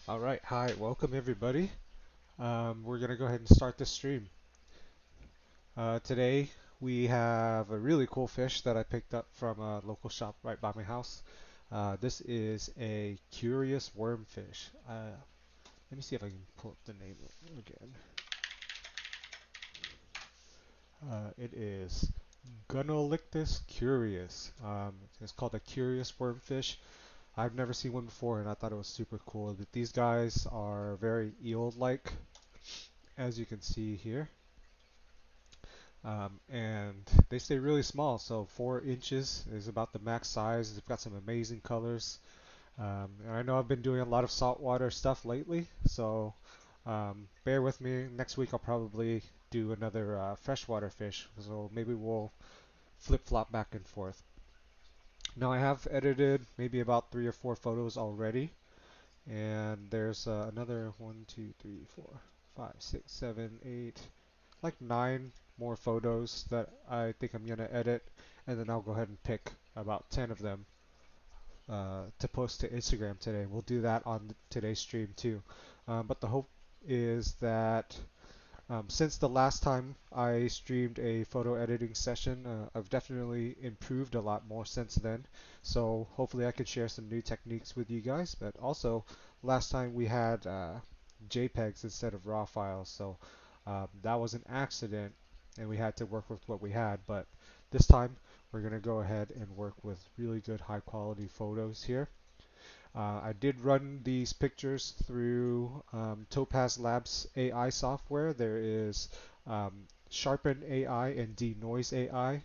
All right, hi, welcome everybody. We're gonna go ahead and start the stream. Today we have a really cool fish that I picked up from a local shop right by my house. This is a curious wormfish. Let me see if I can pull up the name again. It is Gunnellichthys curious. It's called a curious wormfish. I've never seen one before, and I thought it was super cool. That these guys are very eel-like, as you can see here. And they stay really small, so 4 inches is about the max size. They've got some amazing colors. And I know I've been doing a lot of saltwater stuff lately, so bear with me. Next week I'll probably do another freshwater fish, so maybe we'll flip-flop back and forth. Now I have edited maybe about 3 or 4 photos already, and there's another 1, 2, 3, 4, 5, 6, 7, 8, like 9 more photos that I think I'm gonna edit, and then I'll go ahead and pick about 10 of them to post to Instagram today. We'll do that on today's stream too. But the hope is that since the last time I streamed a photo editing session, I've definitely improved a lot more since then. So hopefully I can share some new techniques with you guys. But also, last time we had JPEGs instead of RAW files, so that was an accident, and we had to work with what we had. But this time we're going to go ahead and work with really good high quality photos here. I did run these pictures through Topaz Labs AI software. There is Sharpen AI and Denoise AI.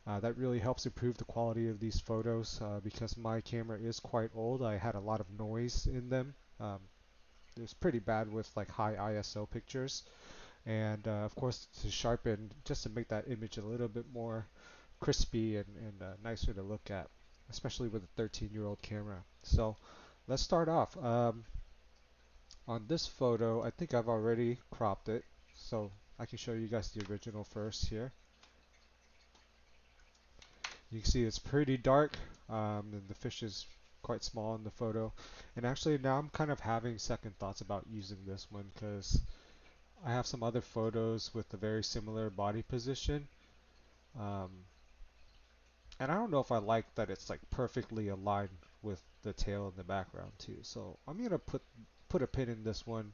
That really helps improve the quality of these photos because my camera is quite old. I had a lot of noise in them. It was pretty bad with like high ISO pictures. And of course to sharpen, just to make that image a little bit more crispy and nicer to look at, especially with a 13-year-old camera. So let's start off. On this photo, I think I've already cropped it, so I can show you guys the original first here. You can see it's pretty dark, and the fish is quite small in the photo. And actually now I'm kind of having second thoughts about using this one because I have some other photos with a very similar body position. Um, and I don't know if I like that it's like perfectly aligned with the tail in the background too. So I'm gonna put a pin in this one.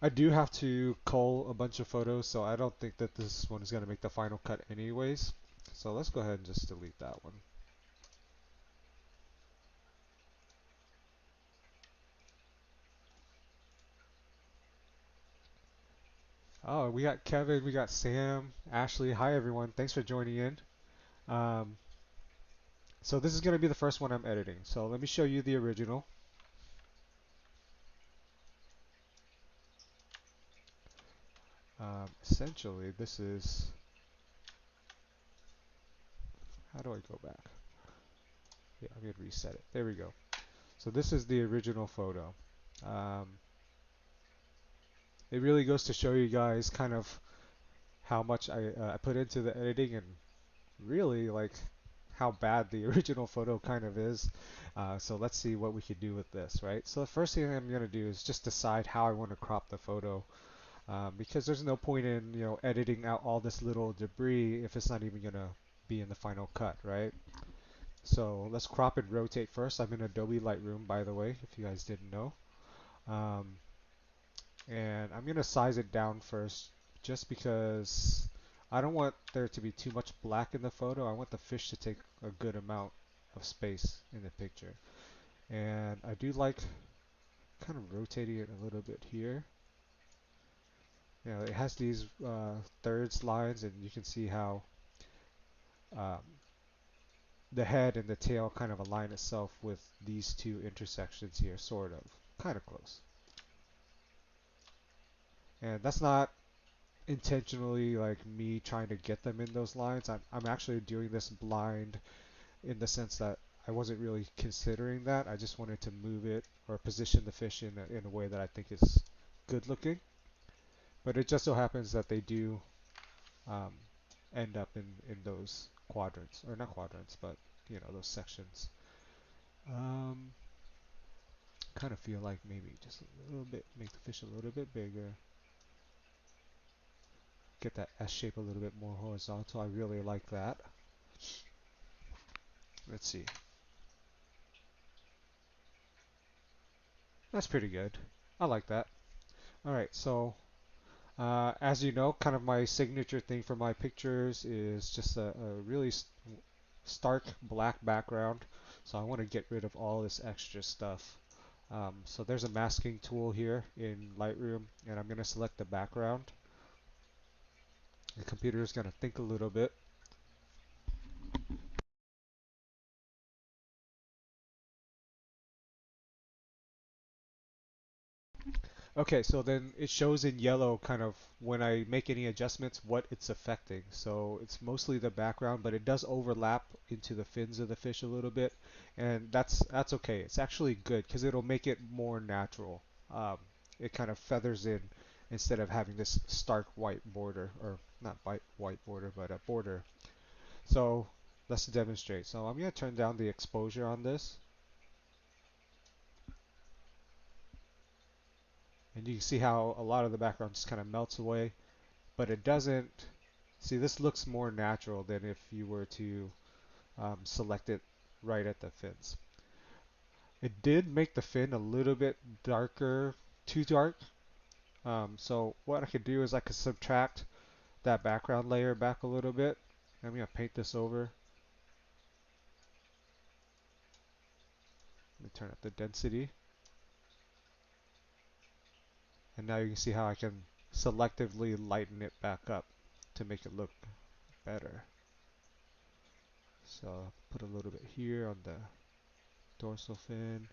I do have to cull a bunch of photos, so I don't think that this one is going to make the final cut anyways. So let's go ahead and just delete that one. Oh, we got Kevin, we got Sam, Ashley. Hi everyone, thanks for joining in. Um, so this is going to be the first one I'm editing. So let me show you the original. Essentially, this is, how do I go back? Yeah, I'm going to reset it. There we go. So this is the original photo. Um, it really goes to show you guys kind of how much I put into the editing and really like how bad the original photo kind of is. So let's see what we could do with this, right? So the first thing I'm going to do is just decide how I want to crop the photo, because there's no point in editing out all this little debris if it's not even going to be in the final cut, right? So let's crop and rotate first. I'm in Adobe Lightroom, by the way, if you guys didn't know. Um, and I'm going to size it down first just because I don't want there to be too much black in the photo. I want the fish to take a good amount of space in the picture. And I do like kind of rotating it a little bit here. It has these thirds lines, and you can see how um, the head and the tail kind of align itself with these two intersections here, sort of, kind of close. And that's not intentionally like me trying to get them in those lines. I'm actually doing this blind in the sense that I wasn't really considering that. I just wanted to move it or position the fish in a way that I think is good looking. But it just so happens that they do um, end up in those quadrants, or not quadrants, but those sections. Um, Kind of feel like maybe just a little bit, make the fish a little bit bigger. Get that S shape a little bit more horizontal. I really like that. Let's see. That's pretty good. I like that. Alright, so as you know, kind of my signature thing for my pictures is just a really stark black background. So I want to get rid of all this extra stuff. So there's a masking tool here in Lightroom, and I'm going to select the background. The computer is going to think a little bit. Okay, so then it shows in yellow kind of when I make any adjustments what it's affecting. So it's mostly the background, but it does overlap into the fins of the fish a little bit, and that's okay. It's actually good because it'll make it more natural. Um, it kind of feathers in instead of having this stark white border, or not white border, but a border. So let's demonstrate. So I'm going to turn down the exposure on this, and you can see how a lot of the background just kind of melts away. But it doesn't. See, this looks more natural than if you were to select it right at the fins. It did make the fin a little bit darker, too dark. So what I could do is I could subtract that background layer back a little bit. I'm going to paint this over. Let me turn up the density. And now you can see how I can selectively lighten it back up to make it look better. So I'll put a little bit here on the dorsal fin.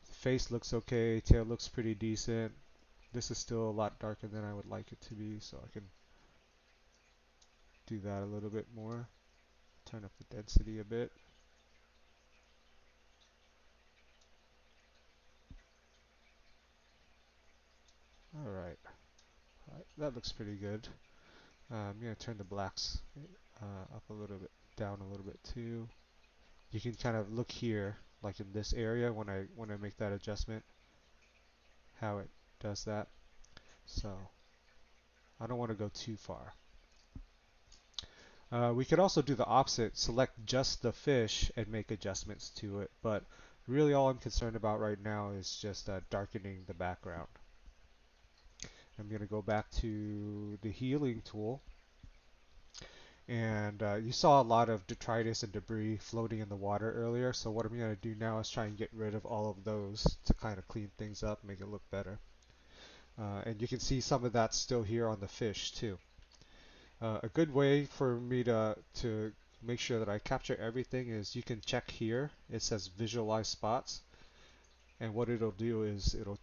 Face looks okay, tail looks pretty decent. This is still a lot darker than I would like it to be, so I can do that a little bit more. Turn up the density a bit. Alright, that looks pretty good. I'm going to turn the blacks up a little bit, down a little bit too. You can kind of look here, like in this area when I make that adjustment, how it does that. So I don't want to go too far. We could also do the opposite, select just the fish and make adjustments to it, but really all I'm concerned about right now is just darkening the background. I'm going to go back to the healing tool, and you saw a lot of detritus and debris floating in the water earlier, so what I'm going to do now is try and get rid of all of those to kind of clean things up, make it look better. And you can see some of that still here on the fish too. A good way for me to make sure that I capture everything is you can check here. It says visualize spots, and what it'll do is it'll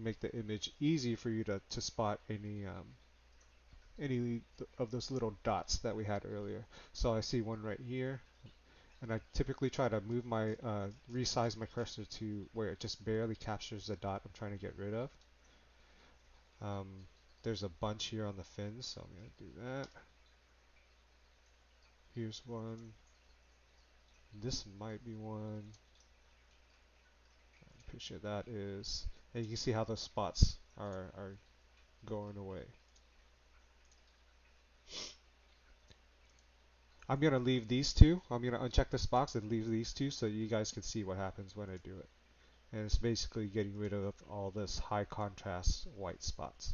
make the image easy for you to spot any of those little dots that we had earlier. So I see one right here, and I typically try to move my resize my cursor to where it just barely captures the dot I'm trying to get rid of. There's a bunch here on the fins, so I'm going to do that. Here's one. This might be one. I'm pretty sure that is. And you can see how the spots are going away. I'm going to leave these two. I'm going to uncheck this box and leave these two so you guys can see what happens when I do it. And it's basically getting rid of all this high contrast white spots.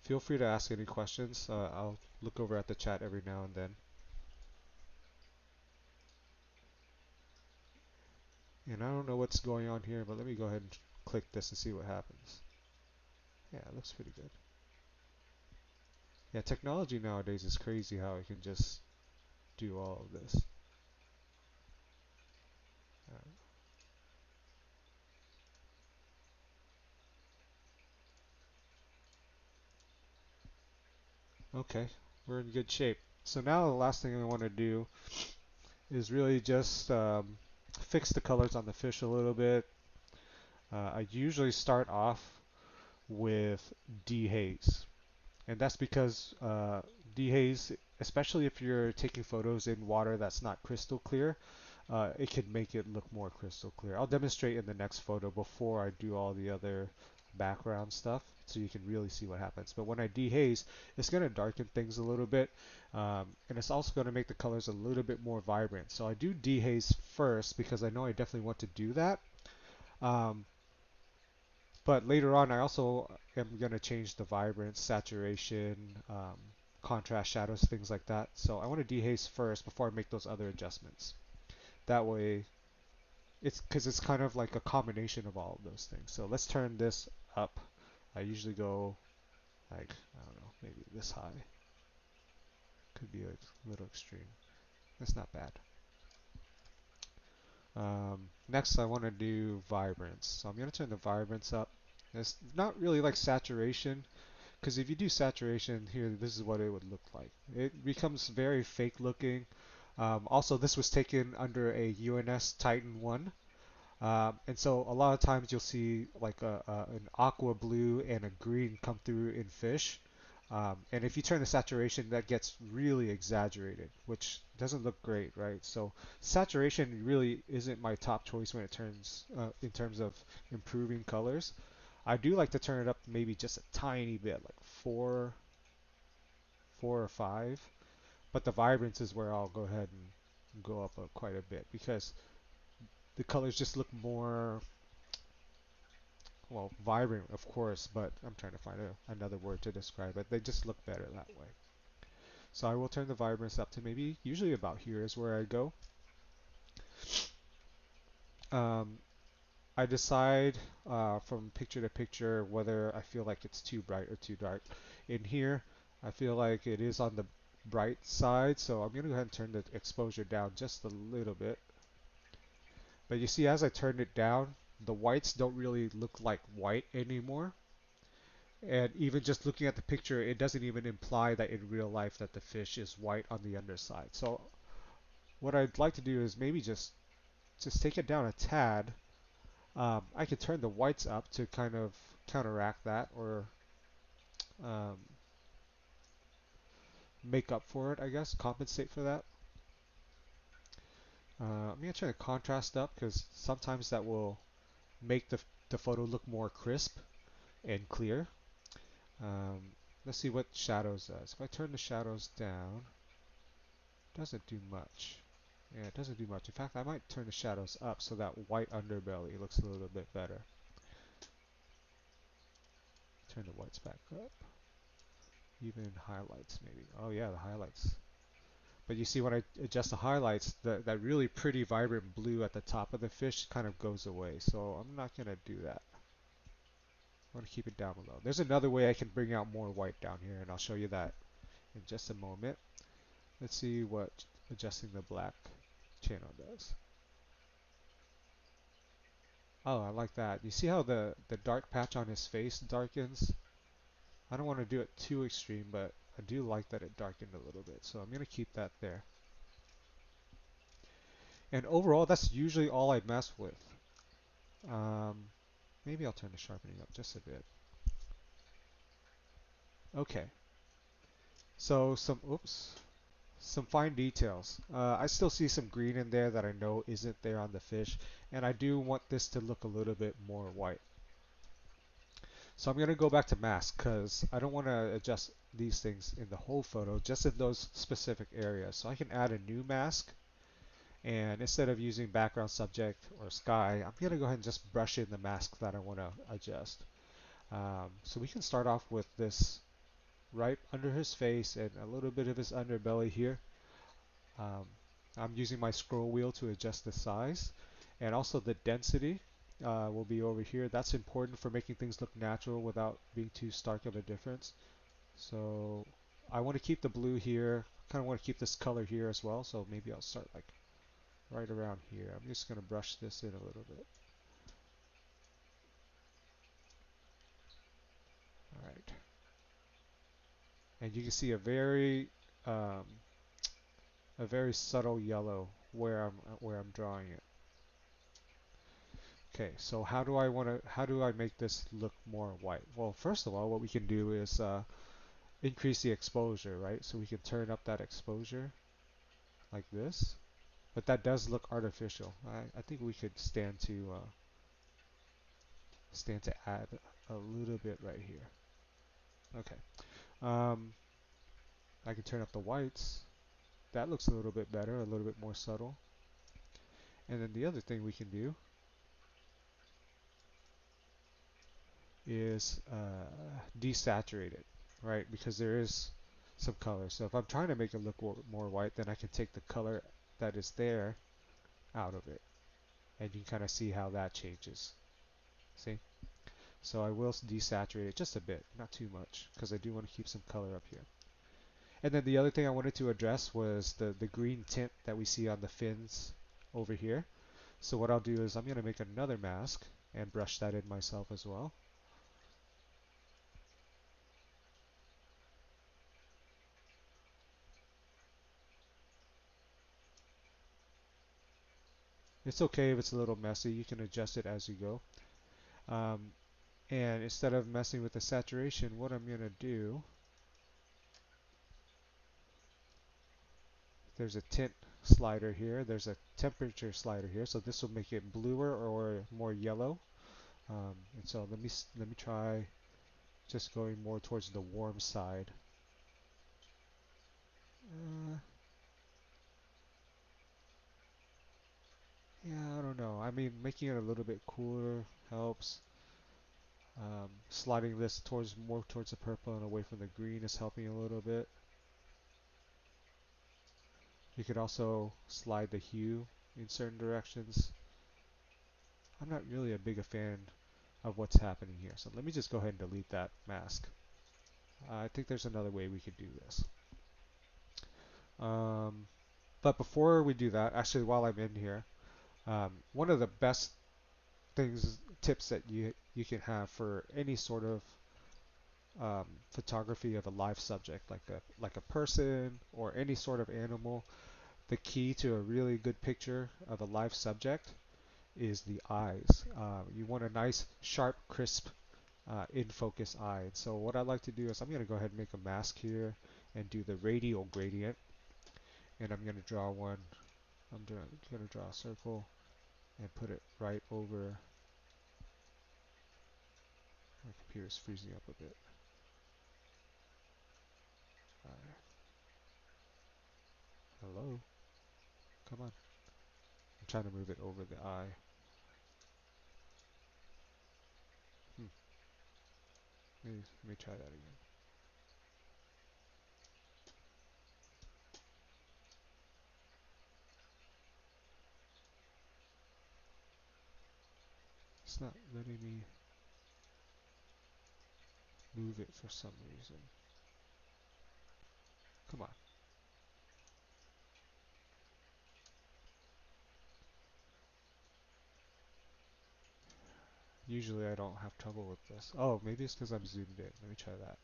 Feel free to ask any questions. I'll look over at the chat every now and then. And I don't know what's going on here, but let me go ahead and click this and see what happens. Yeah, it looks pretty good. Yeah, technology nowadays is crazy how it can just do all of this. Okay, we're in good shape. So now the last thing I want to do is really just fix the colors on the fish a little bit. I usually start off with dehaze, and that's because dehaze especially if you're taking photos in water that's not crystal clear, it can make it look more crystal clear. I'll demonstrate in the next photo before I do all the other background stuff so you can really see what happens. But when I dehaze, it's going to darken things a little bit, and it's also going to make the colors a little bit more vibrant. So I do dehaze first because I know I definitely want to do that. Um, but later on, I also am going to change the vibrance, saturation, contrast, shadows, things like that. So I want to dehaze first before I make those other adjustments. That way, it's because it's kind of like a combination of all of those things. So let's turn this up. I usually go like, I don't know, maybe this high. Could be a little extreme. That's not bad. Next, I want to do vibrance. So I'm going to turn the vibrance up. It's not really like saturation, because if you do saturation here, this is what it would look like. It becomes very fake looking. Also, this was taken under a UNS Titan 1. And so a lot of times you'll see like an aqua blue and a green come through in fish. And if you turn the saturation, that gets really exaggerated, which doesn't look great, right? So saturation really isn't my top choice when it turns in terms of improving colors. I do like to turn it up maybe just a tiny bit, like four or five. But the vibrance is where I'll go ahead and go up quite a bit because the colors just look more, well, vibrant, of course, but I'm trying to find another word to describe it. They just look better that way. So I will turn the vibrance up to maybe, usually about here is where I go. Um, I decide from picture to picture whether I feel like it's too bright or too dark. In here, I feel like it is on the bright side, so I'm going to go ahead and turn the exposure down just a little bit. But you see, as I turned it down, the whites don't really look like white anymore. And even just looking at the picture, it doesn't even imply that in real life that the fish is white on the underside. So what I'd like to do is maybe just take it down a tad. I could turn the whites up to kind of counteract that or um, make up for it, I guess, compensate for that. I'm going to turn the contrast up because sometimes that will make the photo look more crisp and clear. Um, let's see what shadows does. If I turn the shadows down, doesn't do much. Yeah, it doesn't do much. In fact, I might turn the shadows up so that white underbelly looks a little bit better. Turn the whites back up. Even highlights maybe. Oh yeah, the highlights. But you see when I adjust the highlights, that really pretty vibrant blue at the top of the fish kind of goes away. So I'm not going to do that. I want to keep it down below. There's another way I can bring out more white down here, and I'll show you that in just a moment. Let's see what adjusting the black channel does. Oh, I like that. You see how the dark patch on his face darkens? I don't want to do it too extreme, but I do like that it darkened a little bit. So I'm going to keep that there. And overall, that's usually all I mess with. Um, maybe I'll turn the sharpening up just a bit. Okay. So some fine details. I still see some green in there that I know isn't there on the fish, and I do want this to look a little bit more white. So I'm going to go back to mask because I don't want to adjust these things in the whole photo, just in those specific areas. So I can add a new mask, and instead of using background subject or sky, I'm going to go ahead and just brush in the mask that I want to adjust. So we can start off with this right under his face and a little bit of his underbelly here. Um, I'm using my scroll wheel to adjust the size, and also the density will be over here. That's important for making things look natural without being too stark of a difference. So I want to keep the blue here. Kind of want to keep this color here as well. So maybe I'll start like right around here. I'm just going to brush this in a little bit. All right, and you can see um, a very subtle yellow where I'm drawing it. Okay, so how do I make this look more white? Well, first of all, what we can do is increase the exposure, right? So we can turn up that exposure like this. But that does look artificial. I think we could stand to add a little bit right here. Okay. Um, I can turn up the whites. That looks a little bit better, a little bit more subtle. And then the other thing we can do is desaturate it, right? Because there is some color. So if I'm trying to make it look more white, then I can take the color that is there out of it. And you can kind of see how that changes. See? So I will desaturate it just a bit, not too much, because I do want to keep some color up here. And then the other thing I wanted to address was the green tint that we see on the fins over here. So what I'll do is I'm going to make another mask and brush that in myself as well. It's okay if it's a little messy, you can adjust it as you go. Um, and instead of messing with the saturation, what I'm going to do, there's a tint slider here, there's a temperature slider here, so this will make it bluer or more yellow. And so let me try just going more towards the warm side. Uh, yeah, I don't know. I mean, making it a little bit cooler helps. Sliding this more towards the purple and away from the green is helping a little bit. You could also slide the hue in certain directions. I'm not really a big a fan of what's happening here, so let me just go ahead and delete that mask. I think there's another way we could do this. Um, but before we do that, actually while I'm in here, one of the best tips that you can have for any sort of photography of a live subject, like a person or any sort of animal, the key to a really good picture of a live subject is the eyes. You want a nice, sharp, crisp, in focus eye. And so what I like to do is I'm going to go ahead and make a mask here and do the radial gradient. And I'm going to draw one. I'm going to draw a circle and put it right over. My computer's freezing up a bit. Hello? Come on. I'm trying to move it over the eye. Hmm. Let me try that again. It's not letting me move it for some reason. Come on. Usually I don't have trouble with this. Oh, maybe it's because I'm zoomed in. Let me try that.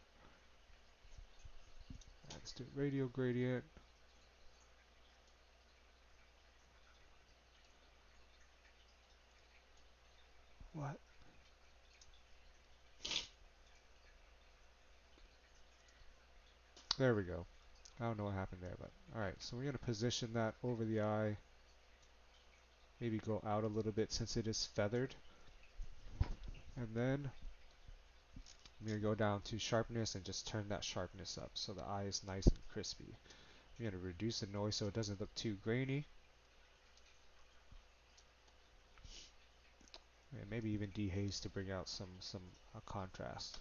Let's do radial gradient. What? There we go. I don't know what happened there, but alright. So we're going to position that over the eye. Maybe go out a little bit since it is feathered. And then I'm going to go down to sharpness and just turn that sharpness up so the eye is nice and crispy. I'm going to reduce the noise so it doesn't look too grainy. And maybe even dehaze to bring out some contrast.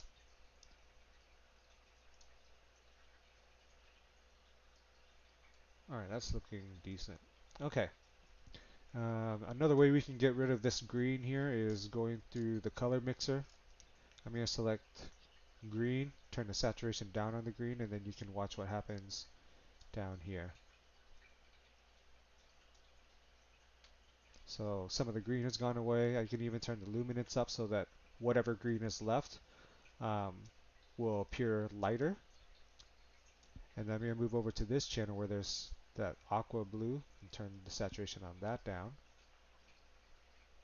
Alright, that's looking decent. Okay. Another way we can get rid of this green here is going through the color mixer. I'm going to select green, turn the saturation down on the green, and then you can watch what happens down here. So some of the green has gone away. I can even turn the luminance up so that whatever green is left um, will appear lighter. And then I'm going to move over to this channel where there's that aqua blue and turn the saturation on that down.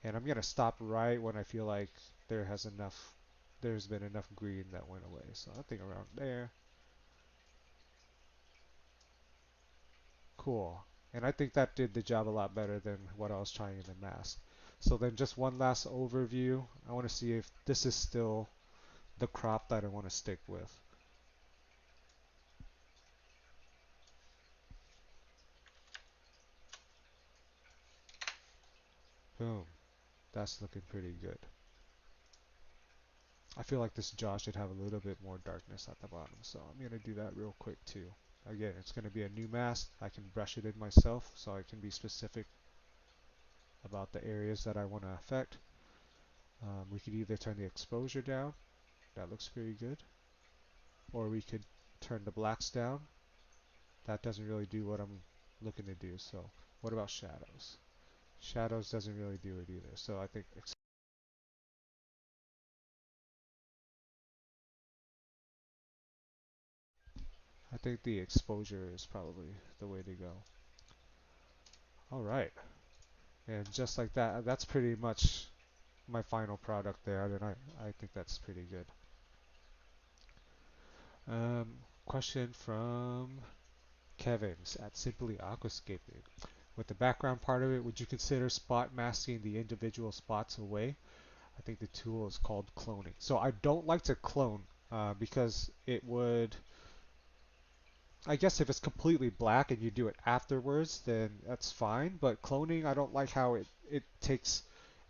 And I'm going to stop right when I feel like there's been enough green that went away. So I think around there. Cool. And I think that did the job a lot better than what I was trying in the mask. So then just one last overview. I want to see if this is still the crop that I want to stick with. Boom. That's looking pretty good. I feel like this jaw should have a little bit more darkness at the bottom, so I'm going to do that real quick too. Again, it's going to be a new mask. I can brush it in myself so I can be specific about the areas that I want to affect. We could either turn the exposure down, that looks pretty good, or we could turn the blacks down. That doesn't really do what I'm looking to do. So what about shadows? Shadows doesn't really do it either. So I think the exposure is probably the way to go. All right, and just like that, that's pretty much my final product there, and I think that's pretty good. Question from Kevin's at Simply Aquascaping. With the background part of it, would you consider spot masking the individual spots away? I think the tool is called cloning. So I don't like to clone because it would, I guess if it's completely black and you do it afterwards, then that's fine. But cloning, I don't like how it takes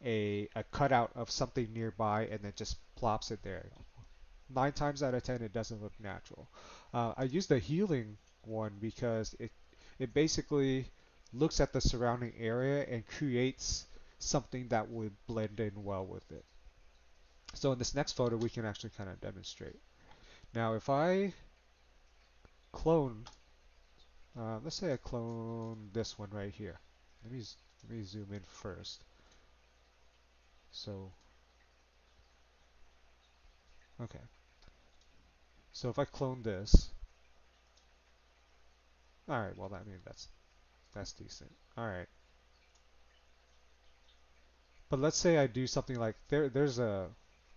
a cutout of something nearby and then just plops it there. 9 times out of 10, it doesn't look natural. I use the healing one because it basically looks at the surrounding area and creates something that would blend in well with it. So in this next photo, we can actually kind of demonstrate. Now, if I clone, let's say I clone this one right here. Let me zoom in first. So, okay. So if I clone this, all right. Well, I mean that's decent. All right. But let's say I do something like there's a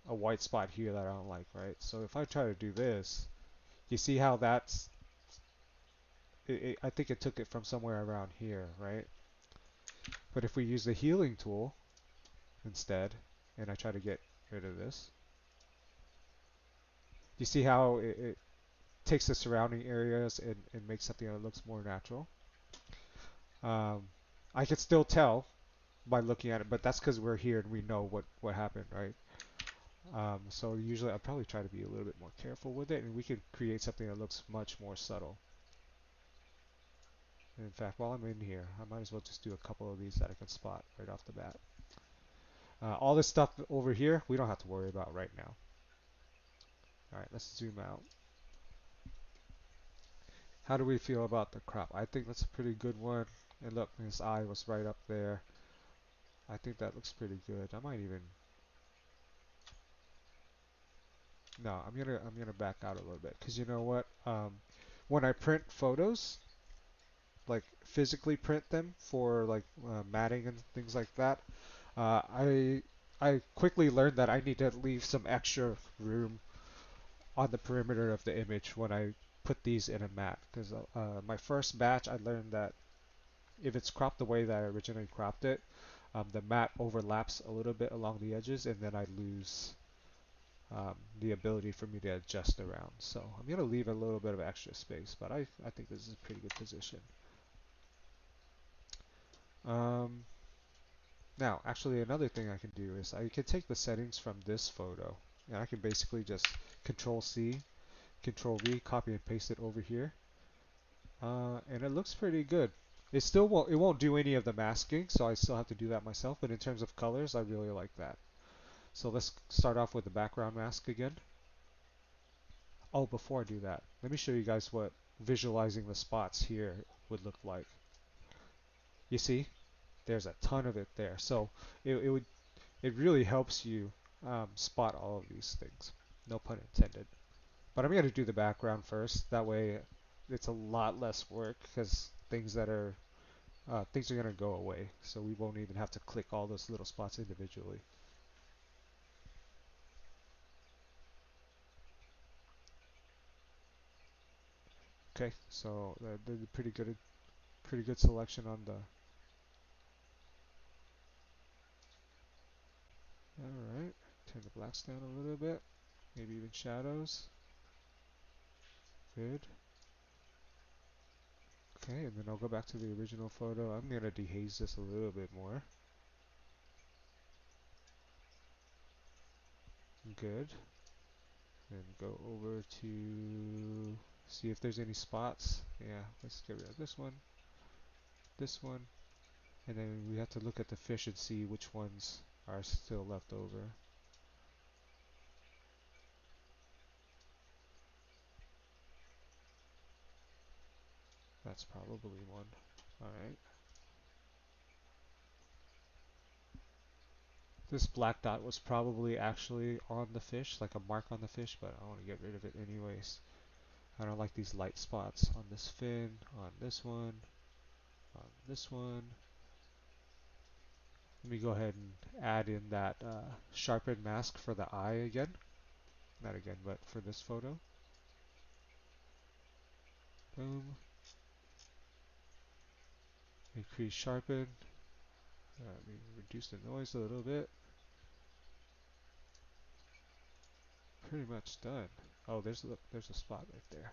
white spot here that I don't like, right? So if I try to do this, you see how I think it took it from somewhere around here, right? But if we use the healing tool instead, and I try to get rid of this, you see how it takes the surrounding areas and makes something that looks more natural. Um, I can still tell by looking at it, but that's because we're here and we know what happened, right? So usually I'll probably try to be a little bit more careful with it, and we can create something that looks much more subtle. And in fact, while I'm in here, I might as well just do a couple of these that I can spot right off the bat. All this stuff over here, we don't have to worry about right now. All right, let's zoom out. How do we feel about the crop? I think that's a pretty good one. And look, his eye was right up there. I think that looks pretty good. I might even no, I'm gonna back out a little bit because you know what? When I print photos, like physically print them for like matting and things like that, uh, I I quickly learned that I need to leave some extra room on the perimeter of the image when I put these in a matte because my first batch I learned that if it's cropped the way that I originally cropped it, the matte overlaps a little bit along the edges and then I lose the ability for me to adjust around. So I'm going to leave a little bit of extra space, but I think this is a pretty good position. Um, Now, actually, another thing I can do is I can take the settings from this photo, and I can basically just Control C, Control V, copy and paste it over here, and it looks pretty good. It won't do any of the masking, so I still have to do that myself. But in terms of colors, I really like that. So let's start off with the background mask again. Oh, before I do that, let me show you guys what visualizing the spots here would look like. You see, there's a ton of it there. So it really helps you spot all of these things. No pun intended. But I'm going to do the background first. That way, it's a lot less work because things are going to go away. So we won't even have to click all those little spots individually. Okay, so they're pretty good Pretty good selection on the. Alright, turn the blacks down a little bit, maybe even shadows. Good. Okay, and then I'll go back to the original photo. I'm going to dehaze this a little bit more. Good. Then go over to see if there's any spots. Yeah, let's get rid of this one, and then we have to look at the fish and see which ones are still left over. That's probably one. Alright. This black dot was probably actually on the fish, like a mark on the fish, but I want to get rid of it anyways. I don't like these light spots on this fin, on this one, on this one. Let me go ahead and add in that sharpen mask for the eye again. Not again, but for this photo. Boom. Increase sharpen. Let me reduce the noise a little bit. Pretty much done. Oh, there's a spot right there.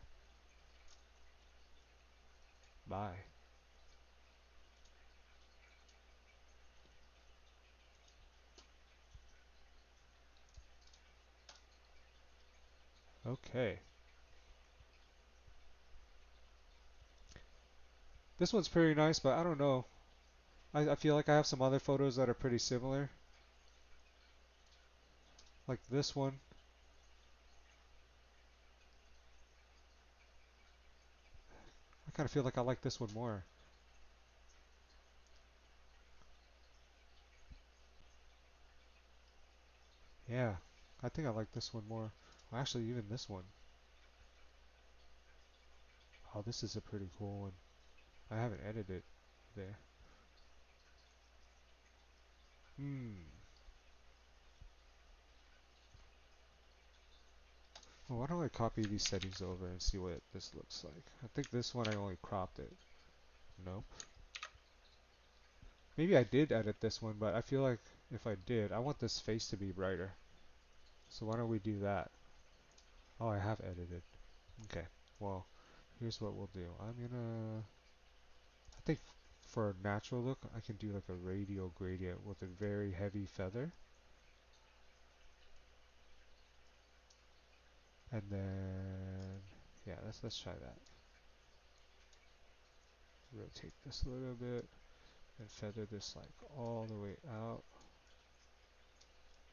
Bye. Okay. This one's pretty nice, but I don't know. I feel like I have some other photos that are pretty similar. Like this one. I kind of feel like I like this one more. Yeah, I think I like this one more. Well, actually, even this one. Oh, this is a pretty cool one. I haven't edited there. Hmm. Well, why don't I copy these settings over and see what this looks like? I think this one I only cropped it. Nope. Maybe I did edit this one, but I feel like if I did, I want this face to be brighter. So why don't we do that? Oh, I have edited. Okay. Well, here's what we'll do. I think for a natural look, I can do like a radial gradient with a very heavy feather. And then, yeah, let's try that. Rotate this a little bit and feather this like all the way out.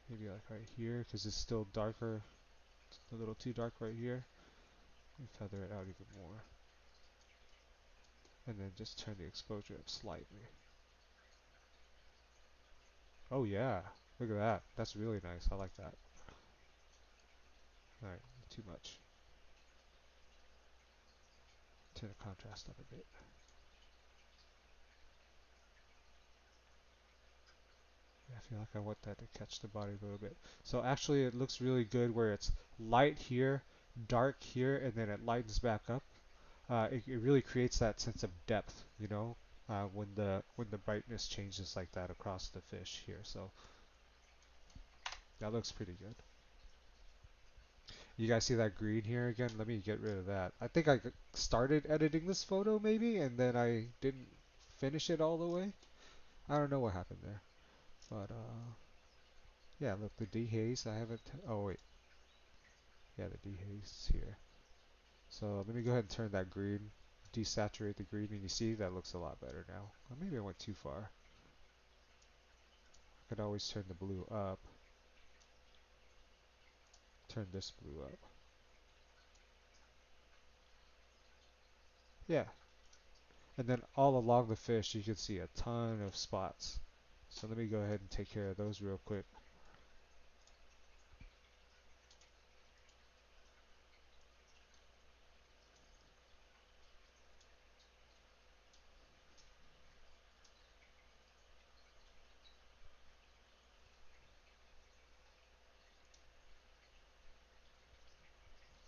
Maybe like right here because it's still darker. It's a little too dark right here. And feather it out even more. And then just turn the exposure up slightly. Oh yeah, look at that. That's really nice. I like that. Alright, too much. Turn the contrast up a bit. I feel like I want that to catch the body a little bit. So actually it looks really good where it's light here, dark here, and then it lightens back up. It really creates that sense of depth, you know, when the brightness changes like that across the fish here. So that looks pretty good. You guys see that green here again? Let me get rid of that. I think I started editing this photo maybe, and then I didn't finish it all the way. I don't know what happened there, but yeah, look, the dehaze. I haven't. Oh wait, yeah, the dehaze here. So let me go ahead and turn that green, desaturate the green, and you see that looks a lot better now. Or maybe I went too far. I could always turn the blue up. Turn this blue up. Yeah, and then all along the fish you can see a ton of spots. So let me go ahead and take care of those real quick.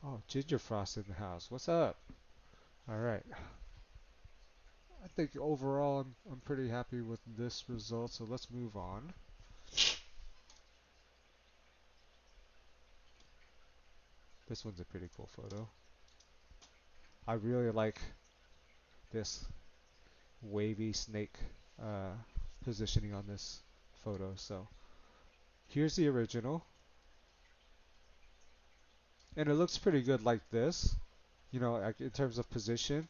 Oh, Ginger Frost in the house. What's up? All right. I think overall I'm pretty happy with this result, so let's move on. This one's a pretty cool photo. I really like this wavy snake uh, positioning on this photo. So here's the original, and it looks pretty good like this, you know, like in terms of position.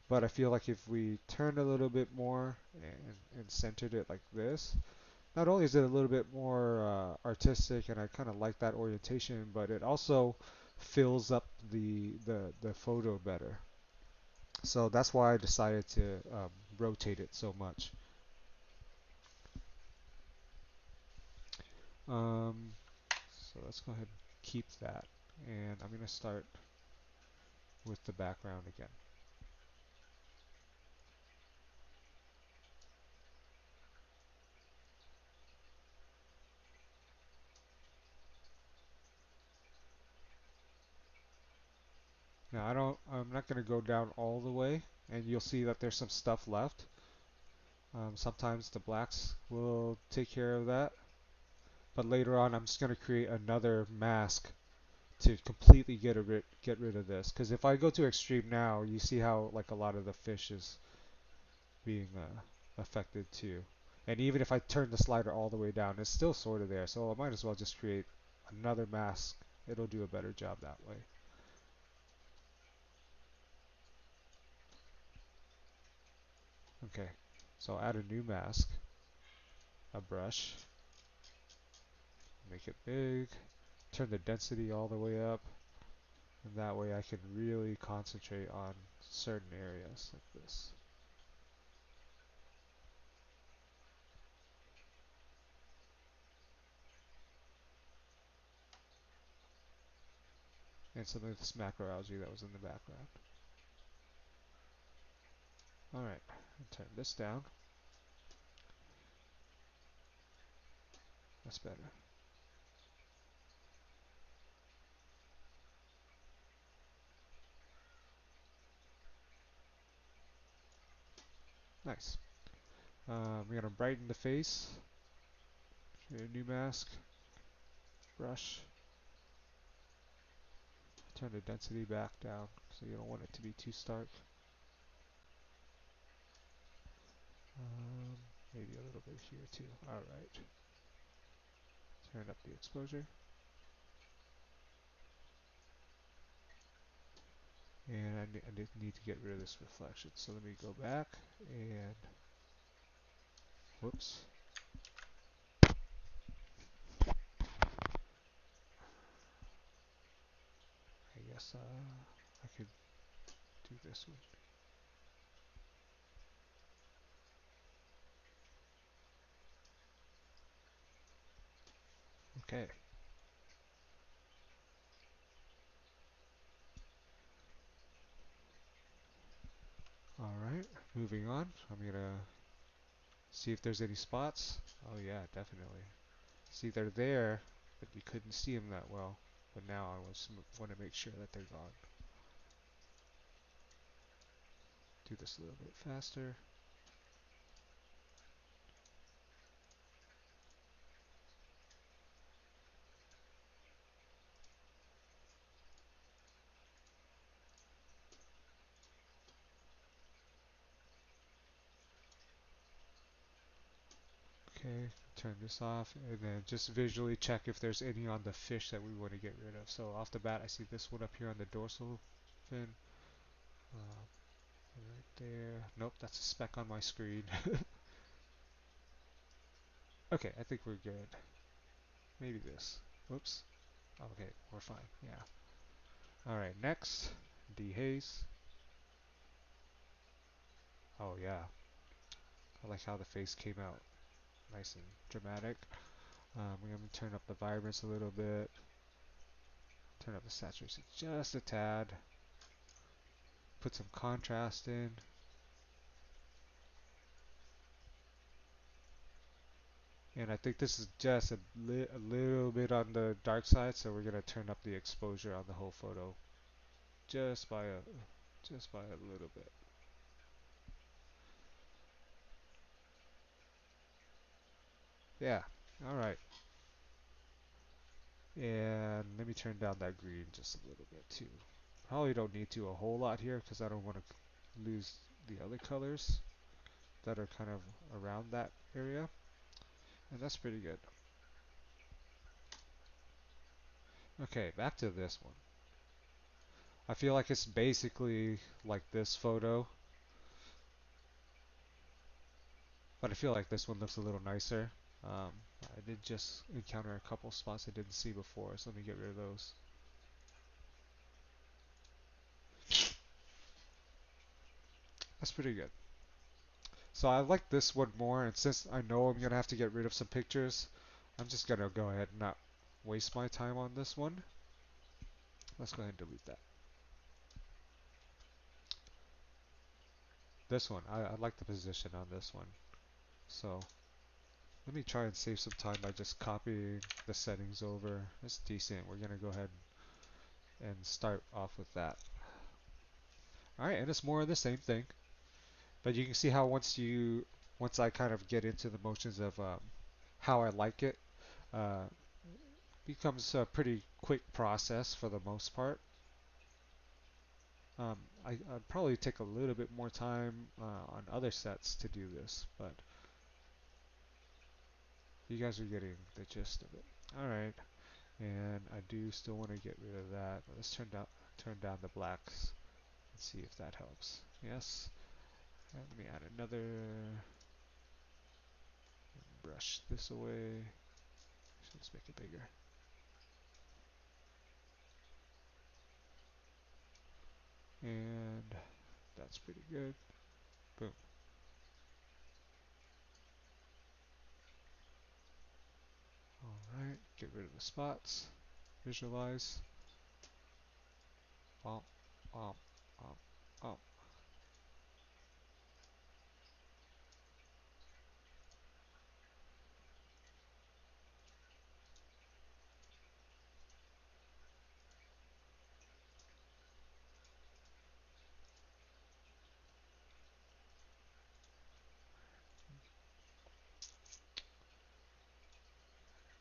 But I feel like if we turned a little bit more and centered it like this, not only is it a little bit more artistic, and I kind of like that orientation, but it also fills up the photo better. So that's why I decided to rotate it so much. Um, so let's go ahead and keep that. And I'm going to start with the background again. Now I'm not going to go down all the way, and you'll see that there's some stuff left. Sometimes the blacks will take care of that, but later on I'm just going to create another mask to completely get rid of this. Because if I go to extreme now, you see how like a lot of the fish is being affected too. And even if I turn the slider all the way down, it's still sort of there. So I might as well just create another mask. It'll do a better job that way. Okay, so I'll add a new mask, a brush, make it big, turn the density all the way up, and that way I can really concentrate on certain areas like this. And some of this macroalgae that was in the background. Alright, turn this down. That's better. Nice. We're going to brighten the face. Create a new mask. Brush. Turn the density back down so you don't want it to be too stark. Maybe a little bit here too. Alright. Turn up the exposure. And I need to get rid of this reflection. So let me go back and whoops. I guess I could do this one. Okay. Alright, moving on. I'm gonna see if there's any spots. Oh yeah, definitely. See, they're there, but you couldn't see them that well. But now I want to make sure that they're gone. Do this a little bit faster. Okay, turn this off, and then just visually check if there's any on the fish that we want to get rid of. So off the bat, I see this one up here on the dorsal fin. Uh, right there. Nope, that's a speck on my screen. Okay, I think we're good. Maybe this. Whoops. Okay, we're fine. Yeah. Alright, next. Dehaze. Oh yeah. I like how the face came out nice and dramatic. We're going to turn up the vibrance a little bit. Turn up the saturation just a tad. Put some contrast in. And I think this is just a little bit on the dark side, so we're going to turn up the exposure on the whole photo just by a little bit. Yeah. All right. And let me turn down that green just a little bit too. Probably don't need to a whole lot here because I don't want to lose the other colors that are kind of around that area. And that's pretty good. Okay, back to this one. I feel like it's basically like this photo, but I feel like this one looks a little nicer. Um, I did just encounter a couple spots I didn't see before, so let me get rid of those. That's pretty good. So I like this one more, and since I know I'm gonna have to get rid of some pictures, I'm just gonna go ahead and not waste my time on this one. Let's go ahead and delete that. This one, I like the position on this one. So let me try and save some time by just copying the settings over. It's decent. We're gonna go ahead and start off with that. Alright, and it's more of the same thing. But you can see how once I kind of get into the motions of how I like it, uh, becomes a pretty quick process for the most part. I'd probably take a little bit more time on other sets to do this, but you guys are getting the gist of it. Alright, and I do still want to get rid of that. Let's turn down the blacks and see if that helps. Yes. And let me add another brush this away. So let's make it bigger. And that's pretty good. Boom. Alright, get rid of the spots. Visualize. Bump, bump, bump, bump.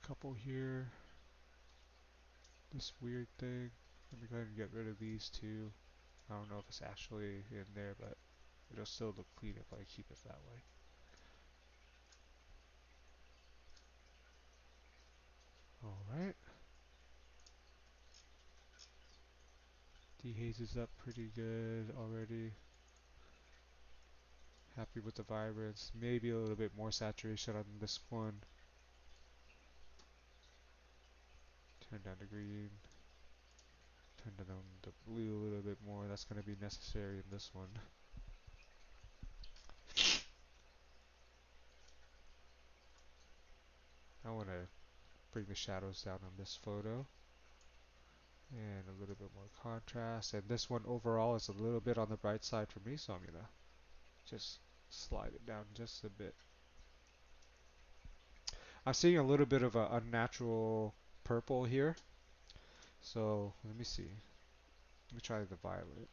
Couple here. This weird thing. Let me go ahead and get rid of these two. I don't know if it's actually in there, but it'll still look clean if I keep it that way. Alright. Dehaze is up pretty good already. Happy with the vibrance. Maybe a little bit more saturation on this one. Turn down the green. Turn down the blue a little bit more. That's going to be necessary in this one. I want to bring the shadows down on this photo. And a little bit more contrast. And this one overall is a little bit on the bright side for me, so I'm going to just slide it down just a bit. I'm seeing a little bit of an unnatural purple here. So let me see. Let me try the violet.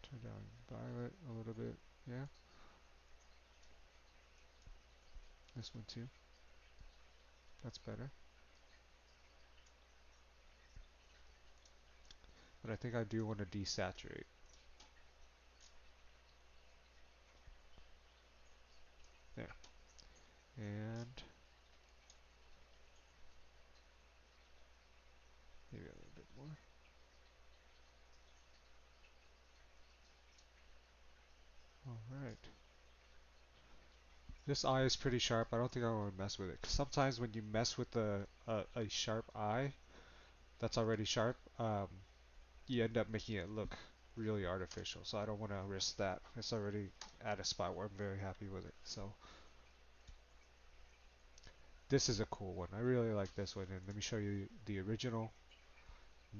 Turn down violet a little bit. Yeah, this one too. That's better. But I think I do want to desaturate. There. And maybe a little bit more. Alright. This eye is pretty sharp. I don't think I want to mess with it. 'Cause sometimes when you mess with a sharp eye that's already sharp, you end up making it look really artificial. So I don't want to risk that. It's already at a spot where I'm very happy with it. So this is a cool one. I really like this one. And let me show you the original,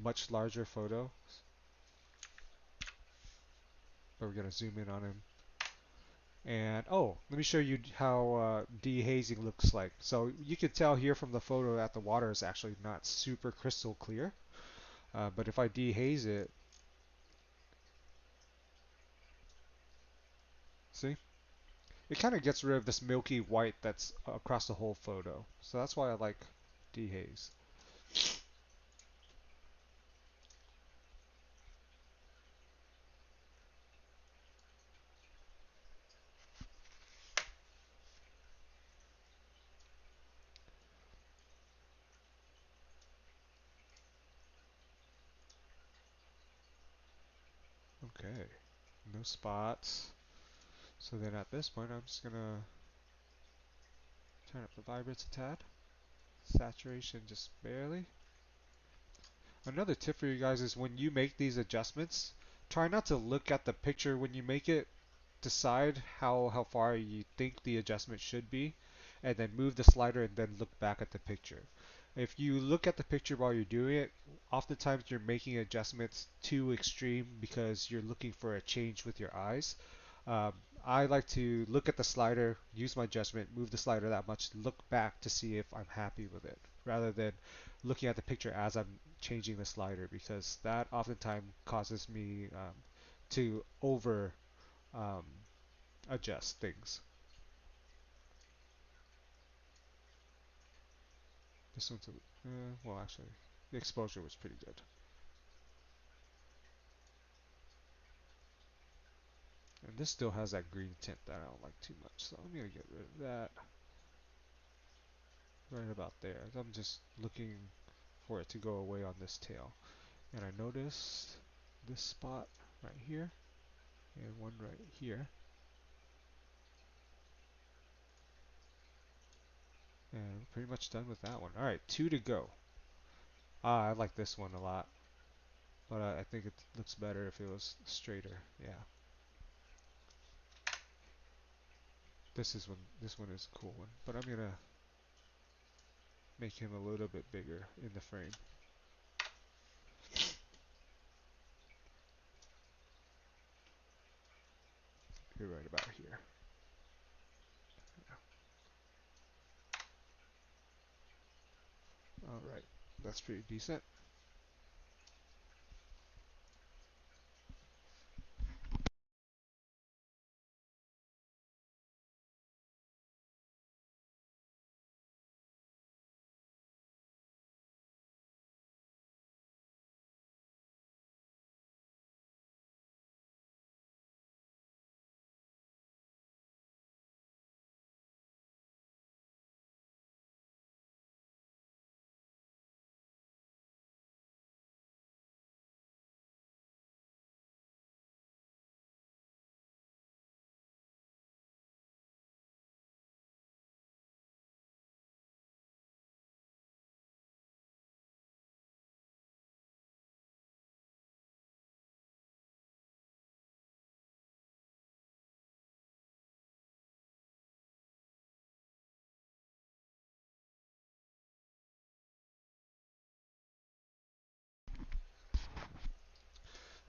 much larger photo. But we're going to zoom in on him. And oh, let me show you how dehazing looks like. So you can tell here from the photo that the water is actually not super crystal clear. But if I dehaze it, see? It kind of gets rid of this milky white that's across the whole photo. So that's why I like dehaze. Okay, no spots. So then at this point, I'm just gonna turn up the vibrance a tad. Saturation just barely. Another tip for you guys is when you make these adjustments, try not to look at the picture when you make it. Decide how far you think the adjustment should be, and then move the slider and then look back at the picture. If you look at the picture while you're doing it, oftentimes you're making adjustments too extreme because you're looking for a change with your eyes. Um, I like to look at the slider, use my judgment, move the slider that much, look back to see if I'm happy with it, rather than looking at the picture as I'm changing the slider, because that oftentimes causes me to over um, adjust things. This one's well, actually, the exposure was pretty good. And this still has that green tint that I don't like too much, so I'm gonna get rid of that right about there. I'm just looking for it to go away on this tail. And I noticed this spot right here and one right here. And we're pretty much done with that one. Alright, two to go. Ah, I like this one a lot, but I think it looks better if it was straighter. Yeah, this one is a cool one, but I'm gonna make him a little bit bigger in the frame. Here, right about here. Alright, that's pretty decent.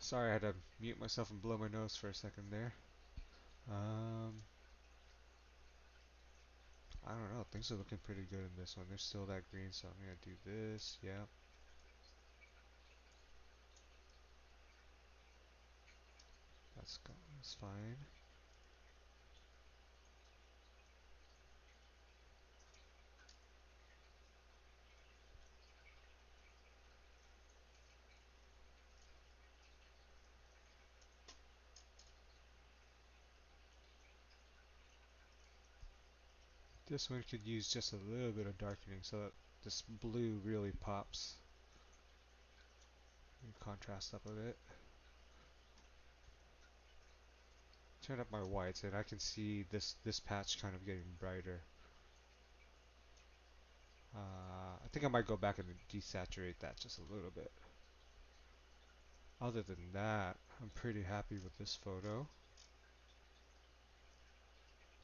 Sorry, I had to mute myself and blow my nose for a second there. Um, I don't know. Things are looking pretty good in this one. There's still that green, so I'm gonna do this. Yep, that's fine. This one could use just a little bit of darkening so that this blue really pops. Contrast up a bit. Turn up my whites, and I can see this patch kind of getting brighter. I think I might go back and desaturate that just a little bit. Other than that, I'm pretty happy with this photo.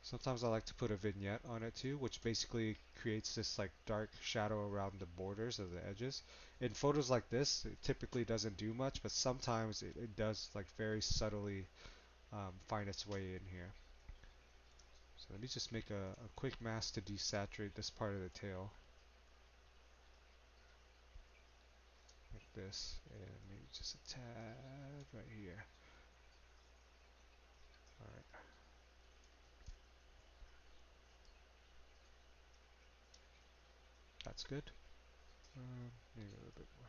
Sometimes I like to put a vignette on it too, which basically creates this like dark shadow around the borders of the edges. In photos like this, it typically doesn't do much, but sometimes it does like very subtly find its way in here. So let me just make a quick mask to desaturate this part of the tail, like this, and maybe just a tad right here. Alright, That's good. Maybe a little bit more.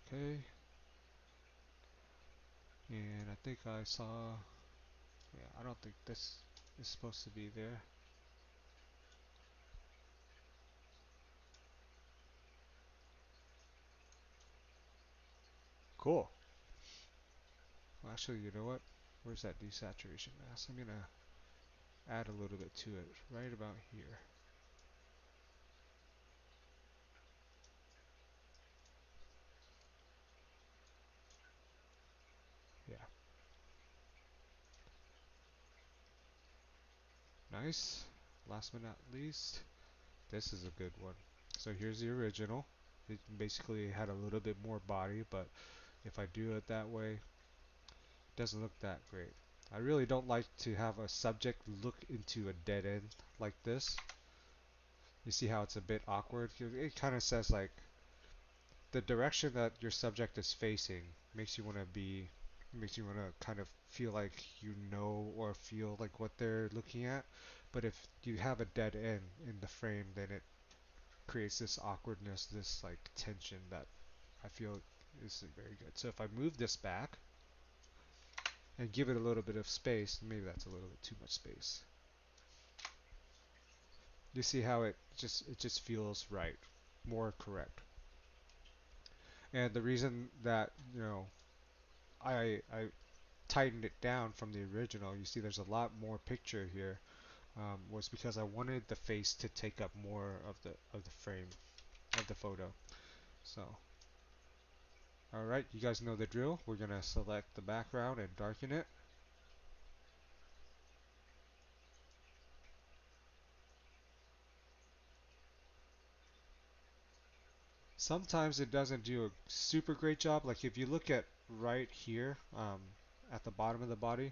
Okay. And I think I saw, yeah, I don't think this is supposed to be there. Cool. Well, actually, you know what? Where's that desaturation mask? I'm gonna add a little bit to it right about here. Yeah, nice. Last but not least, this is a good one. So here's the original. It basically had a little bit more body, but if I do it that way, it doesn't look that great. I really don't like to have a subject look into a dead end like this. You see how it's a bit awkward? It kind of says like the direction that your subject is facing makes you want to be makes you want to kind of feel like you know or feel like what they're looking at. But if you have a dead end in the frame, then it creates this awkwardness, this like tension that I feel isn't very good. So if I move this back and give it a little bit of space, maybe that's a little bit too much space. You see how it just feels right, more correct. And the reason that I tightened it down from the original, you see there's a lot more picture here, was because I wanted the face to take up more of the frame of the photo. So, all right, you guys know the drill. We're gonna select the background and darken it. Sometimes it doesn't do a super great job. Like if you look at right here, at the bottom of the body,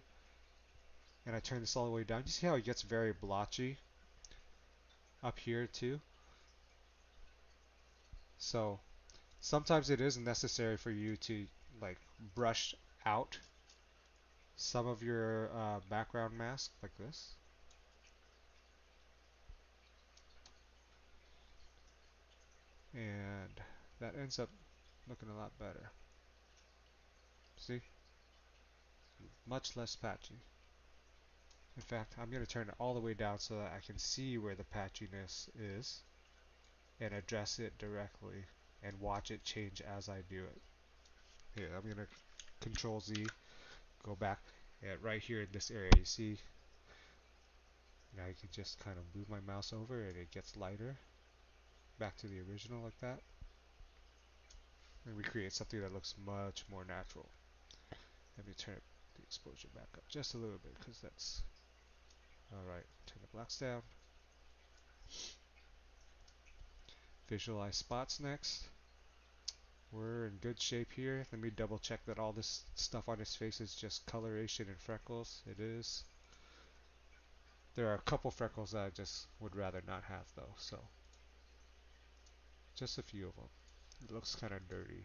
and I turn this all the way down, you see how it gets very blotchy up here too? So sometimes it is necessary for you to like brush out some of your background mask like this. And that ends up looking a lot better. See? Much less patchy. In fact, I'm going to turn it all the way down so that I can see where the patchiness is and address it directly and watch it change as I do it. Here, I'm going to Control Z, go back, and right here in this area, you see, now I can just kind of move my mouse over and it gets lighter, back to the original like that, and we create something that looks much more natural. Let me turn the exposure back up just a little bit because that's alright. Turn the blacks down. Visualize spots next. We're in good shape here. Let me double check that all this stuff on his face is just coloration and freckles. It is. There are a couple freckles that I just would rather not have though, so just a few of them. It looks kind of dirty.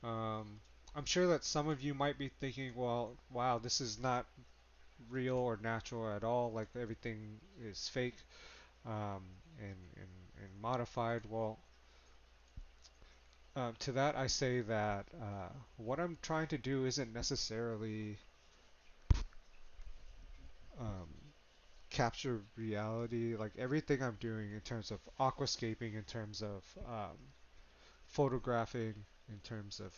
Um, I'm sure that some of you might be thinking, well, wow, this is not real or natural at all. Like everything is fake, um, and modified. Well, to that I say that what I'm trying to do isn't necessarily um, capture reality. Like everything I'm doing in terms of aquascaping, in terms of photographing, in terms of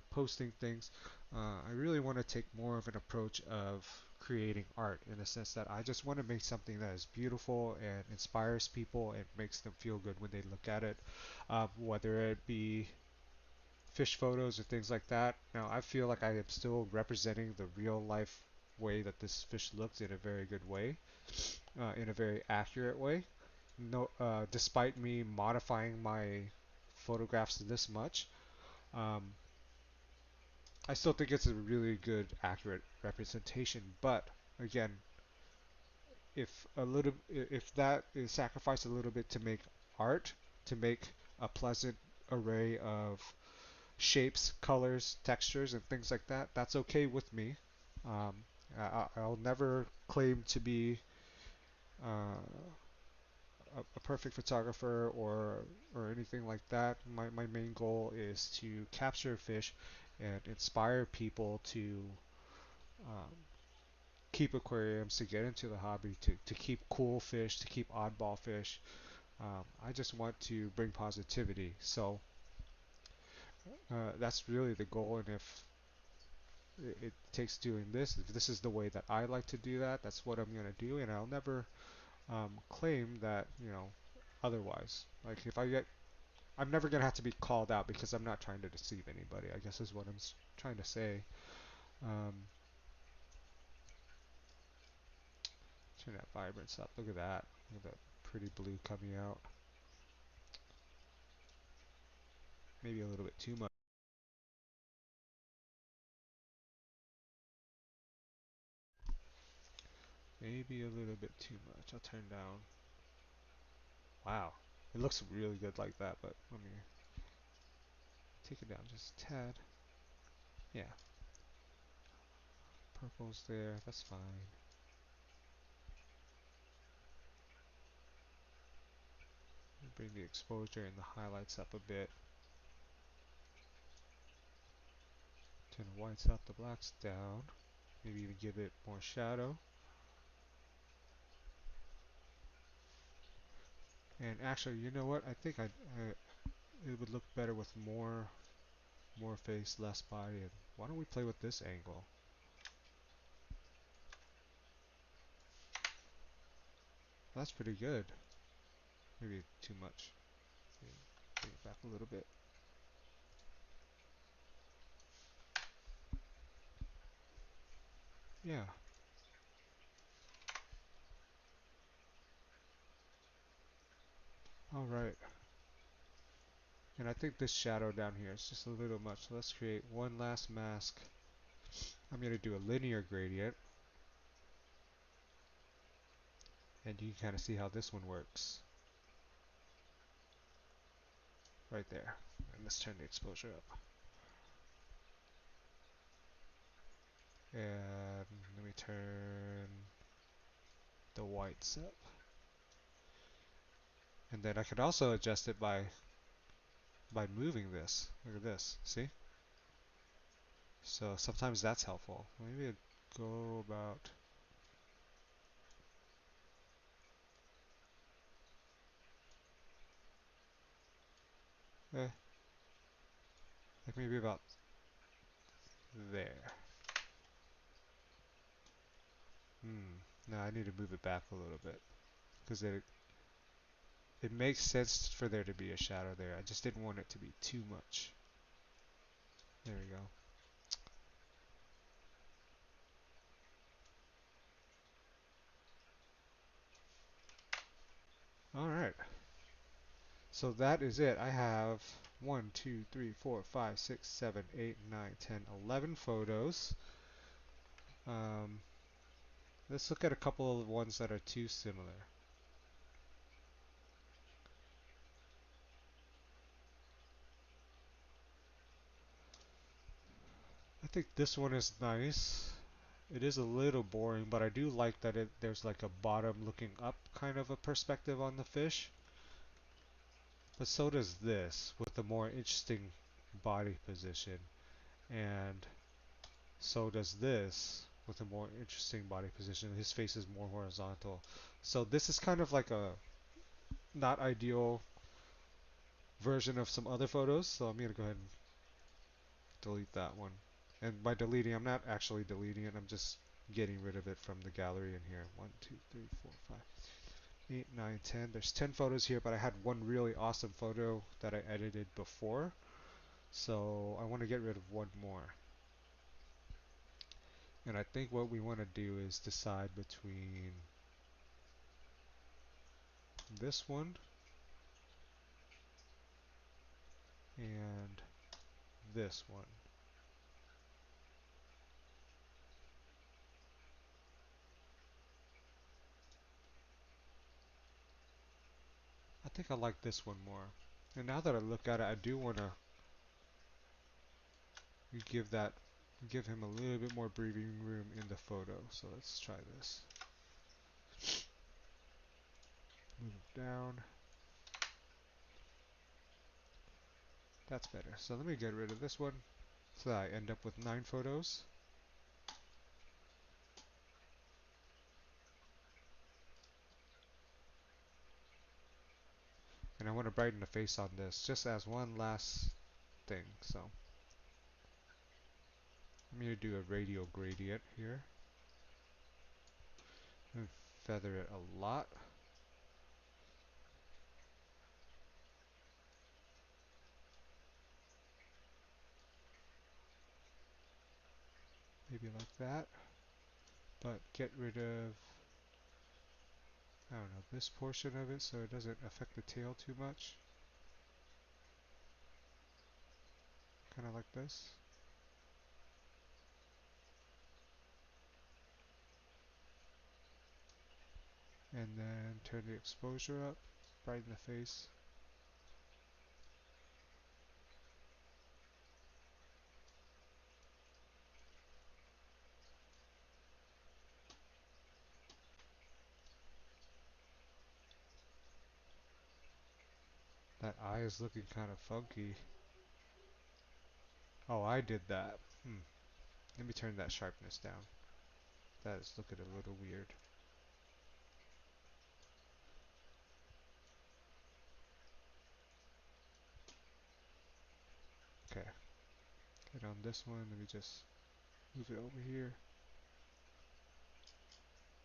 posting things, I really want to take more of an approach of creating art in the sense that I just want to make something that is beautiful and inspires people and makes them feel good when they look at it, whether it be fish photos or things like that. Now, I feel like I am still representing the real life way that this fish looks in a very good way, in a very accurate way. No, despite me modifying my photographs this much, um, I still think it's a really good, accurate representation. But again, if that is sacrificed a little bit to make art, to make a pleasant array of shapes, colors, textures, and things like that, that's okay with me. Um, I'll never claim to be uh, a perfect photographer or anything like that. My main goal is to capture fish and inspire people to um, keep aquariums, to get into the hobby, to keep cool fish, to keep oddball fish. I just want to bring positivity. So that's really the goal. And if it takes doing this, if this is the way that I like to do that, that's what I'm going to do. And I'll never claim that, otherwise. Like if I get I'm never gonna have to be called out because I'm not trying to deceive anybody, I guess is what I'm trying to say. Um, Turn that vibrance up. Look at that. Look at that pretty blue coming out. Maybe a little bit too much. Maybe a little bit too much. I'll turn down. Wow. It looks really good like that, but let me take it down just a tad. Yeah. Purple's there. That's fine. Bring the exposure and the highlights up a bit. Turn the whites up, the blacks down. Maybe even give it more shadow. And actually, you know what? I think it would look better with more face, less body. And why don't we play with this angle? That's pretty good. Maybe too much. Maybe bring it back a little bit. Yeah. All right. And I think this shadow down here is just a little much. So let's create one last mask. I'm going to do a linear gradient. And you can kind of see how this one works. Right there. And let's turn the exposure up. And let me turn the whites up. And then I could also adjust it by moving this. Look at this. See? So sometimes that's helpful. Maybe I'd go about like maybe about there. No, I need to move it back a little bit because it makes sense for there to be a shadow there. I just didn't want it to be too much. There we go. All right. So that is it. I have 1, 2, 3, 4, 5, 6, 7, 8, 9, 10, 11 photos. Um, let's look at a couple of ones that are too similar. I think this one is nice. It is a little boring, but I do like that there's like a bottom looking up kind of a perspective on the fish. But so does this with a more interesting body position. And so does this with a more interesting body position. His face is more horizontal. So this is kind of like a not ideal version of some other photos. So I'm going to go ahead and delete that one. And by deleting, I'm not actually deleting it. I'm just getting rid of it from the gallery in here. 1, 2, 3, 4, 5, 8, 9, 10. There's 10 photos here, but I had one really awesome photo that I edited before. So I want to get rid of one more. And I think what we want to do is decide between this one and this one. I think I like this one more. And now that I look at it, I do want to give that give him a little bit more breathing room in the photo. So let's try this. Move them down. That's better. So let me get rid of this one so that I end up with 9 photos. And I want to brighten the face on this just as one last thing. So I'm going to do a radial gradient here and feather it a lot. Maybe like that. But get rid of, I don't know, this portion of it so it doesn't affect the tail too much. Kind of like this. And then turn the exposure up, brighten the face. That eye is looking kind of funky. Oh, I did that. Let me turn that sharpness down. That is looking a little weird. Okay, get on this one. Let me just move it over here.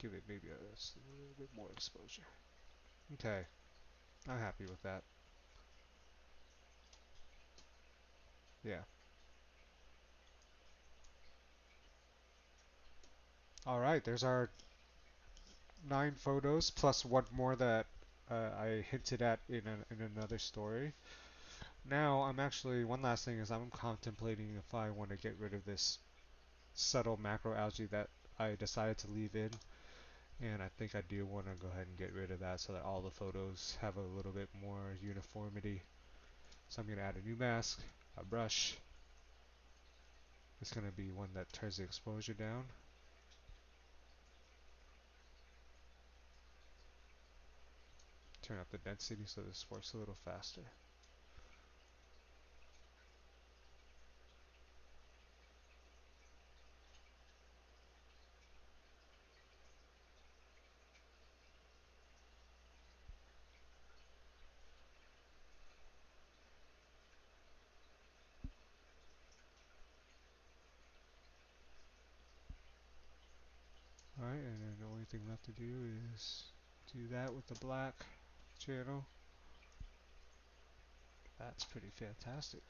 Give it maybe a little bit more exposure. Okay, I'm happy with that. Yeah. All right, there's our 9 photos plus one more that I hinted at in another story. Now I'm actually, one last thing is I'm contemplating if I want to get rid of this subtle macroalgae that I decided to leave in, and I think I do want to go ahead and get rid of that so that all the photos have a little bit more uniformity. So I'm going to add a new mask, a brush. It's going to be one that turns the exposure down. Turn up the density so this works a little faster. Alright, and then the only thing left to do is do that with the black channel. That's pretty fantastic.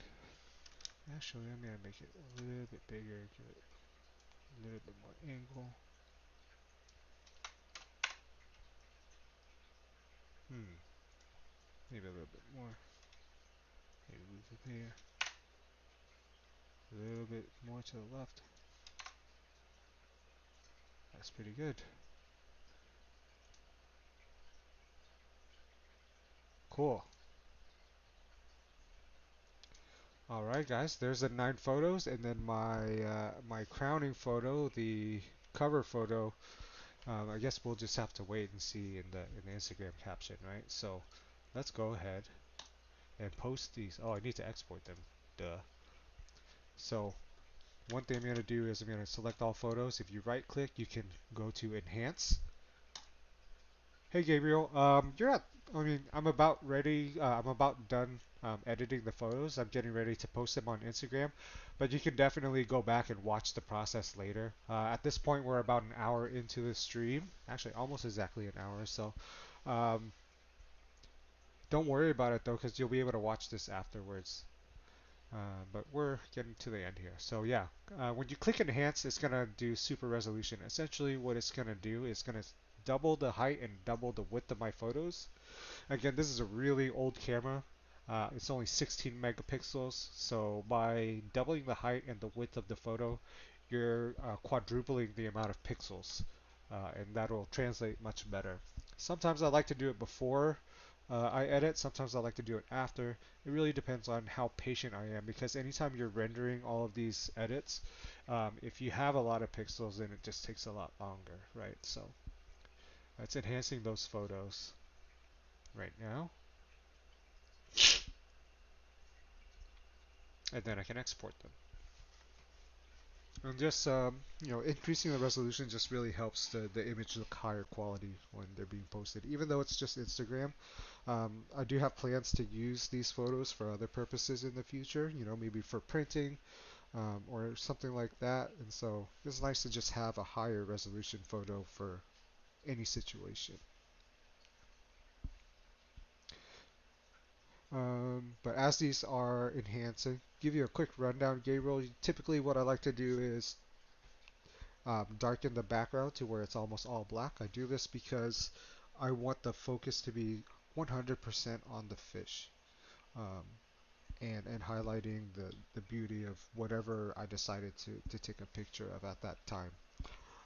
Actually, I'm going to make it a little bit bigger, give it a little bit more angle. Maybe a little bit more. Maybe move it there. A little bit more to the left. That's pretty good. Cool. Alright guys, there's the 9 photos, and then my crowning photo, the cover photo. I guess we'll just have to wait and see in the Instagram caption, right? So let's go ahead and post these. Oh, I need to export them. Duh. So one thing I'm going to do is I'm going to select all photos. If you right click, you can go to enhance. Hey Gabriel, you're at, I mean, I'm about ready, I'm about done editing the photos. I'm getting ready to post them on Instagram, but you can definitely go back and watch the process later. At this point, we're about an hour into the stream, actually almost exactly an hour, so um, don't worry about it though, because you'll be able to watch this afterwards. But we're getting to the end here. So yeah, when you click enhance, it's going to do super resolution. Essentially what it's going to do is going to double the height and double the width of my photos. Again, this is a really old camera. It's only 16 megapixels, so by doubling the height and the width of the photo, you're quadrupling the amount of pixels, and that'll translate much better. Sometimes I like to do it before I edit, sometimes I like to do it after. It really depends on how patient I am, because anytime you're rendering all of these edits, if you have a lot of pixels, then it just takes a lot longer, right? So it's enhancing those photos. right now, and then I can export them. And just increasing the resolution just really helps the image look higher quality when they're being posted. Even though it's just Instagram, I do have plans to use these photos for other purposes in the future. Maybe for printing or something like that. And so it's nice to just have a higher resolution photo for any situation. But as these are enhancing, give you a quick rundown, Gabriel. Typically, what I like to do is darken the background to where it's almost all black. I do this because I want the focus to be 100% on the fish, um, and highlighting the beauty of whatever I decided to take a picture of at that time.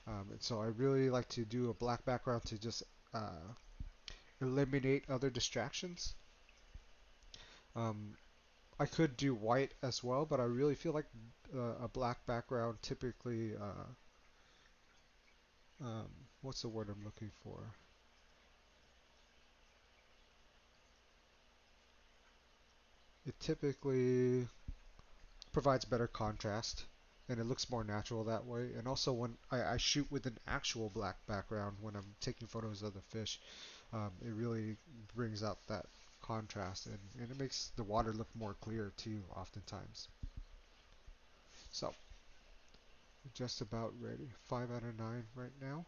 And so I really like to do a black background to just eliminate other distractions. Um, I could do white as well, but I really feel like a black background typically, what's the word I'm looking for? It typically provides better contrast and it looks more natural that way. And also when I shoot with an actual black background when I'm taking photos of the fish, it really brings out that contrast and it makes the water look more clear too oftentimes. So just about ready. 5 out of 9 right now.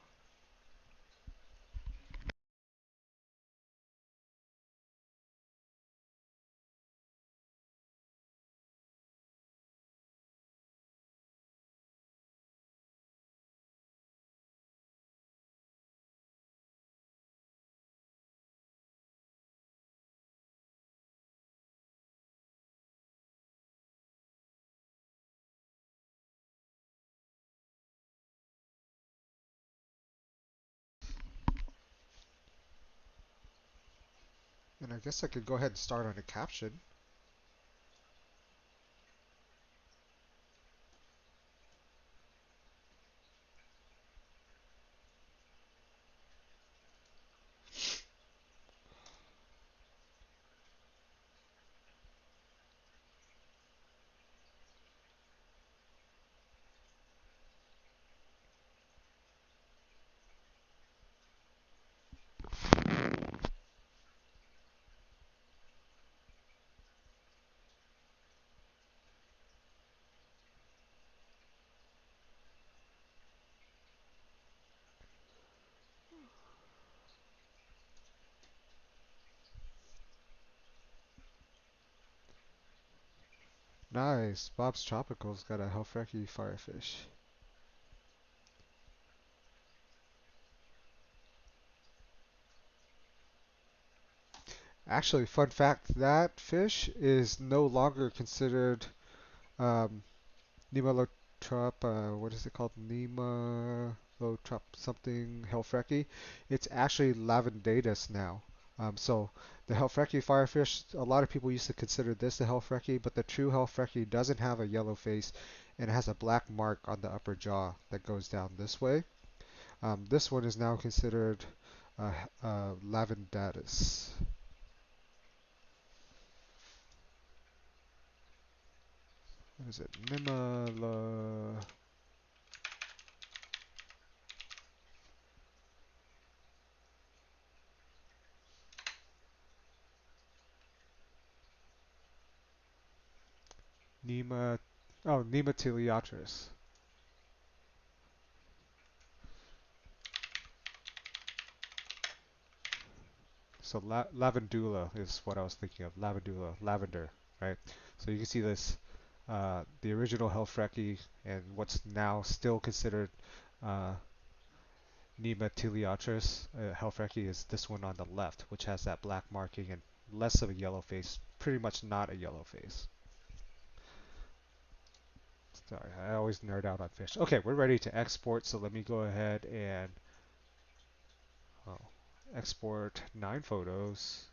And I guess I could go ahead and start on a caption. Nice. Bob's Tropical's got a Helfreki firefish. Actually, fun fact, that fish is no longer considered um, Nemalotrop, what is it called? Nemalotrop something Helfreki. It's actually Lavendatus now. So the Helfreki firefish, a lot of people used to consider this the Helfreki, but the true Helfreki doesn't have a yellow face and it has a black mark on the upper jaw that goes down this way. This one is now considered Lavendatus. What is it? Nema, oh, Nematiliatris. So lavandula is what I was thinking of. Lavandula, lavender, right? So you can see this, the original Helfreki and what's now still considered uh, Nematiliatris Helfreki is this one on the left, which has that black marking and less of a yellow face, pretty much not a yellow face. Sorry, I always nerd out on fish. Okay, we're ready to export, so let me go ahead and oh, export 9 photos.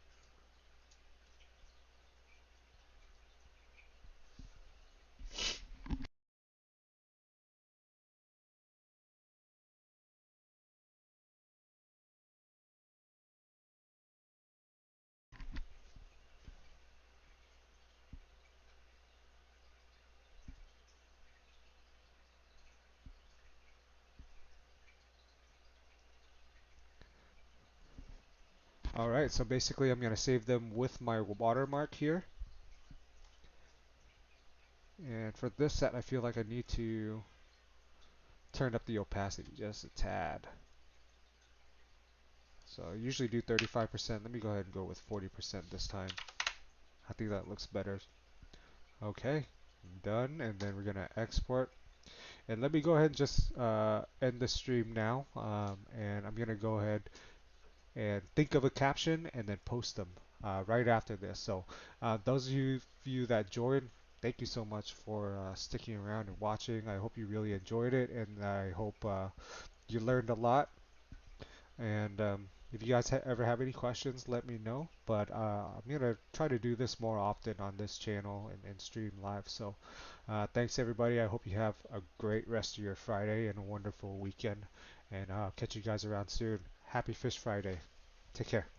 Alright, so basically I'm going to save them with my watermark here. And for this set, I feel like I need to turn up the opacity just a tad. So I usually do 35%. Let me go ahead and go with 40% this time. I think that looks better. Okay, done. And then we're going to export. And let me go ahead and just end the stream now. And I'm going to go ahead and think of a caption and then post them right after this. So those of you that joined, thank you so much for sticking around and watching. I hope you really enjoyed it, and I hope you learned a lot. And if you guys ever have any questions, let me know. But I'm gonna try to do this more often on this channel and stream live. So thanks everybody. I hope you have a great rest of your Friday and a wonderful weekend. And I'll catch you guys around soon. Happy Fish Friday. Take care.